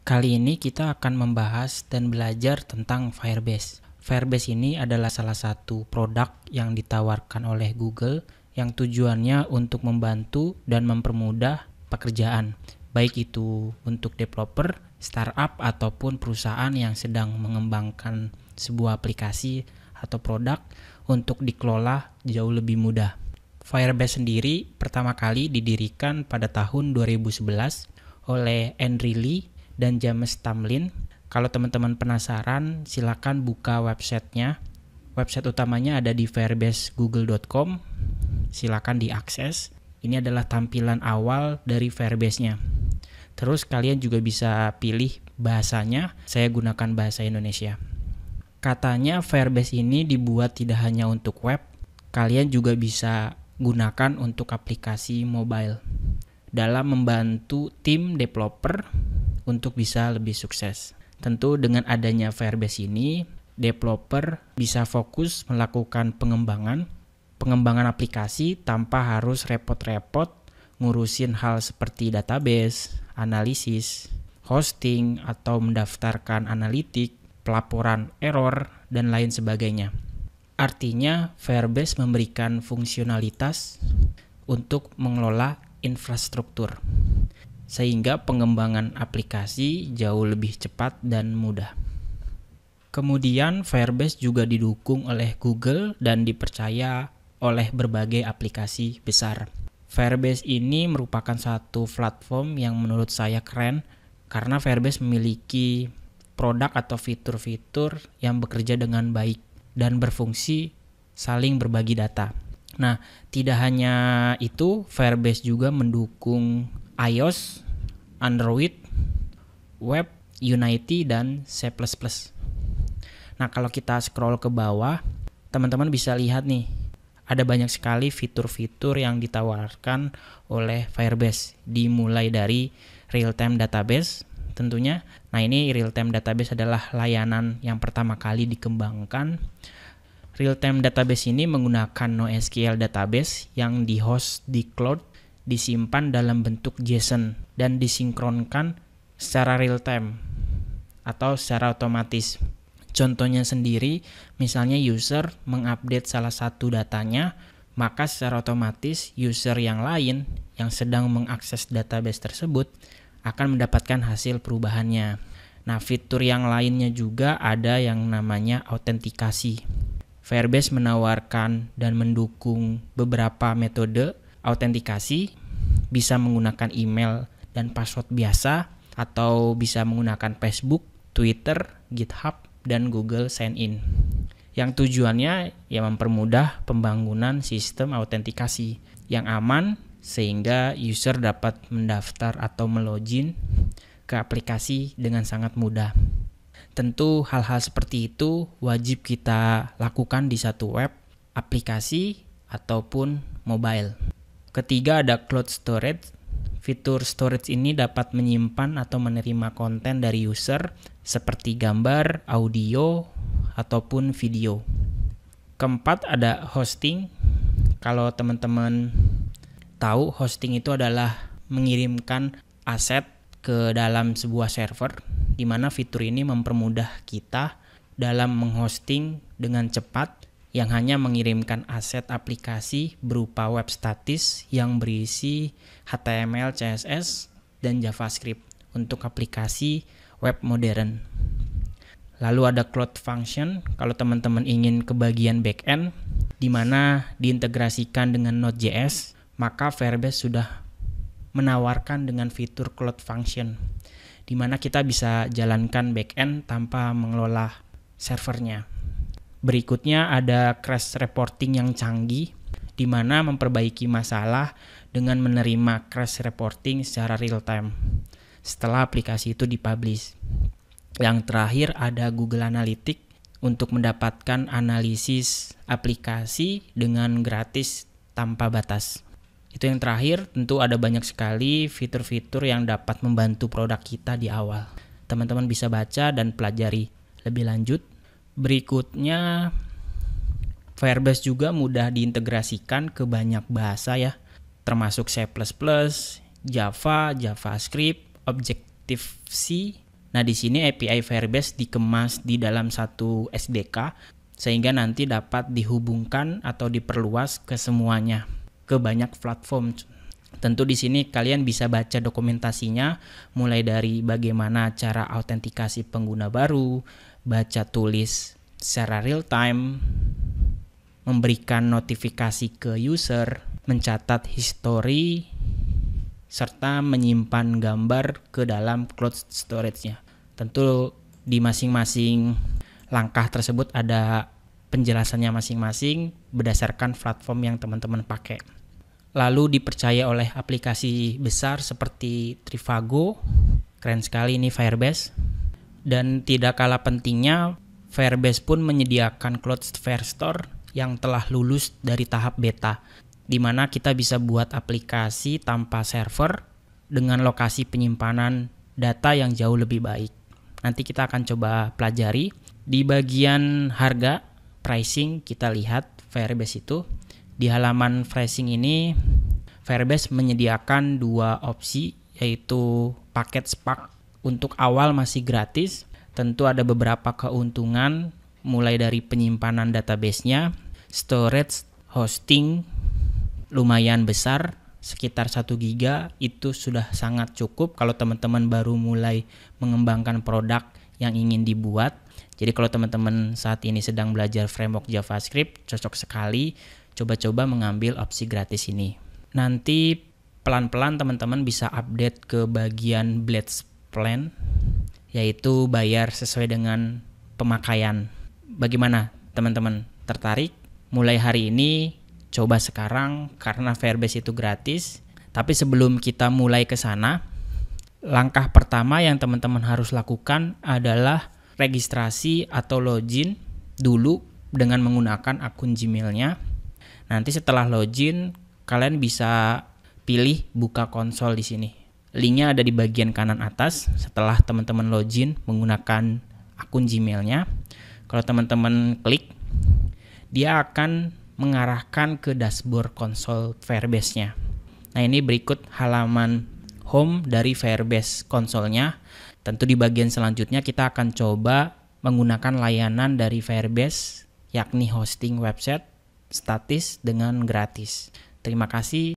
Kali ini kita akan membahas dan belajar tentang Firebase. Firebase ini adalah salah satu produk yang ditawarkan oleh Google yang tujuannya untuk membantu dan mempermudah pekerjaan, baik itu untuk developer, startup, ataupun perusahaan yang sedang mengembangkan sebuah aplikasi atau produk untuk dikelola jauh lebih mudah. Firebase sendiri pertama kali didirikan pada tahun 2011 oleh Andrew Lee dan James Tamlin. Kalau teman-teman penasaran, silakan buka websitenya. Website utamanya ada di firebasegoogle.com. Silakan diakses. Ini adalah tampilan awal dari Firebase-nya. Terus kalian juga bisa pilih bahasanya. Saya gunakan bahasa Indonesia. Katanya Firebase ini dibuat tidak hanya untuk web, kalian juga bisa gunakan untuk aplikasi mobile dalam membantu tim developer untuk bisa lebih sukses. Tentu dengan adanya Firebase ini, developer bisa fokus melakukan pengembangan aplikasi tanpa harus repot-repot ngurusin hal seperti database, analisis, hosting, atau mendaftarkan analitik, pelaporan error, dan lain sebagainya. Artinya, Firebase memberikan fungsionalitas untuk mengelola infrastruktur, sehingga pengembangan aplikasi jauh lebih cepat dan mudah. Kemudian Firebase juga didukung oleh Google dan dipercaya oleh berbagai aplikasi besar. Firebase ini merupakan satu platform yang menurut saya keren karena Firebase memiliki produk atau fitur-fitur yang bekerja dengan baik dan berfungsi saling berbagi data. Nah, tidak hanya itu, Firebase juga mendukung iOS, Android, Web, Unity, dan C++. Nah, kalau kita scroll ke bawah, teman-teman bisa lihat nih, ada banyak sekali fitur-fitur yang ditawarkan oleh Firebase, dimulai dari real-time database tentunya. Nah, ini real-time database adalah layanan yang pertama kali dikembangkan. Real-time database ini menggunakan NoSQL database yang di-host di cloud, disimpan dalam bentuk JSON, dan disinkronkan secara real-time atau secara otomatis. Contohnya sendiri, misalnya user mengupdate salah satu datanya, maka secara otomatis user yang lain yang sedang mengakses database tersebut akan mendapatkan hasil perubahannya. Nah, fitur yang lainnya juga ada yang namanya autentikasi. Firebase menawarkan dan mendukung beberapa metode autentikasi, bisa menggunakan email dan password biasa, atau bisa menggunakan Facebook, Twitter, GitHub, dan Google Sign-in. Yang tujuannya ya mempermudah pembangunan sistem autentikasi yang aman sehingga user dapat mendaftar atau melogin ke aplikasi dengan sangat mudah. Tentu hal-hal seperti itu wajib kita lakukan di satu web, aplikasi, ataupun mobile. Ketiga ada cloud storage. Fitur storage ini dapat menyimpan atau menerima konten dari user seperti gambar, audio, ataupun video. Keempat ada hosting. Kalau teman-teman tahu, hosting itu adalah mengirimkan aset ke dalam sebuah server, di mana fitur ini mempermudah kita dalam menghosting dengan cepat yang hanya mengirimkan aset aplikasi berupa web statis yang berisi HTML, CSS, dan JavaScript untuk aplikasi web modern. Lalu ada Cloud Function, kalau teman-teman ingin ke bagian backend, di mana diintegrasikan dengan Node.js, maka Firebase sudah menawarkan dengan fitur Cloud Function, di mana kita bisa jalankan backend tanpa mengelola servernya. Berikutnya ada crash reporting yang canggih, di mana memperbaiki masalah dengan menerima crash reporting secara real time setelah aplikasi itu dipublish. Yang terakhir ada Google Analytics untuk mendapatkan analisis aplikasi dengan gratis tanpa batas. Itu yang terakhir. Tentu ada banyak sekali fitur-fitur yang dapat membantu produk kita di awal. Teman-teman bisa baca dan pelajari lebih lanjut. Berikutnya, Firebase juga mudah diintegrasikan ke banyak bahasa ya, termasuk C++, Java, JavaScript, Objective-C, Nah, di sini API Firebase dikemas di dalam satu SDK sehingga nanti dapat dihubungkan atau diperluas ke semuanya, ke banyak platform. Tentu di sini kalian bisa baca dokumentasinya mulai dari bagaimana cara autentikasi pengguna baru, baca tulis secara real time, memberikan notifikasi ke user, mencatat history, serta menyimpan gambar ke dalam cloud storage-nya. Tentu di masing-masing langkah tersebut ada penjelasannya masing-masing berdasarkan platform yang teman-teman pakai. Lalu dipercaya oleh aplikasi besar seperti Trivago, keren sekali ini Firebase. Dan tidak kalah pentingnya, Firebase pun menyediakan Cloudflare Store yang telah lulus dari tahap beta, di mana kita bisa buat aplikasi tanpa server dengan lokasi penyimpanan data yang jauh lebih baik. Nanti kita akan coba pelajari. Di bagian harga, pricing, kita lihat Firebase itu. Di halaman pricing ini, Firebase menyediakan dua opsi, yaitu paket Spark untuk awal masih gratis. Tentu ada beberapa keuntungan, mulai dari penyimpanan database-nya, storage, hosting, lumayan besar, sekitar 1 GB itu sudah sangat cukup kalau teman-teman baru mulai mengembangkan produk yang ingin dibuat. Jadi kalau teman-teman saat ini sedang belajar framework JavaScript, cocok sekali coba-coba mengambil opsi gratis ini. Nanti pelan-pelan teman-teman bisa update ke bagian Blades Plan, yaitu bayar sesuai dengan pemakaian. Bagaimana teman-teman, tertarik? Mulai hari ini coba sekarang karena Firebase itu gratis. Tapi sebelum kita mulai ke sana, langkah pertama yang teman-teman harus lakukan adalah registrasi atau login dulu dengan menggunakan akun Gmail-nya. Nanti setelah login, kalian bisa pilih buka konsol di sini. Linknya ada di bagian kanan atas setelah teman-teman login menggunakan akun Gmail-nya. Kalau teman-teman klik, dia akan mengarahkan ke dashboard konsol Firebase-nya. Nah, ini berikut halaman home dari Firebase konsolnya. Tentu di bagian selanjutnya kita akan coba menggunakan layanan dari Firebase, yakni hosting website statis dengan gratis. Terima kasih.